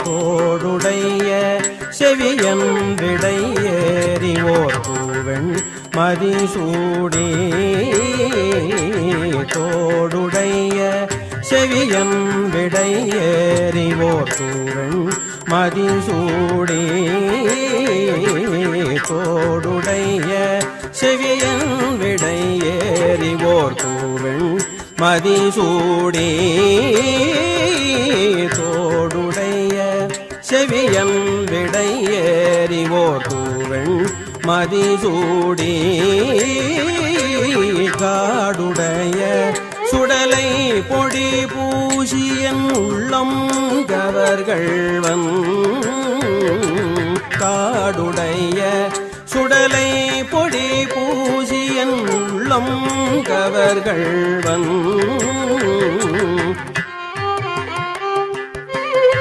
தோடுடைய செவியன் விடையேறிவோர் பூவெண் மதிசூடி தோடுடைய செவியன் விடையேறிவோர் பூவெண் மதிசூடி தோடுடைய செவியன் விடையேறிவோர் பூவெண் மதிசூடி தோடுடைய செவியன் விடையேறிவோர் பூவெண் மதிசூடி காடுடைய சுடலை பொடி பூசியன் உள்ளம் கவர்கள்வன் காடுடைய சுடலை பொடி பூசியன் உள்ளம் கவர்கள்வன்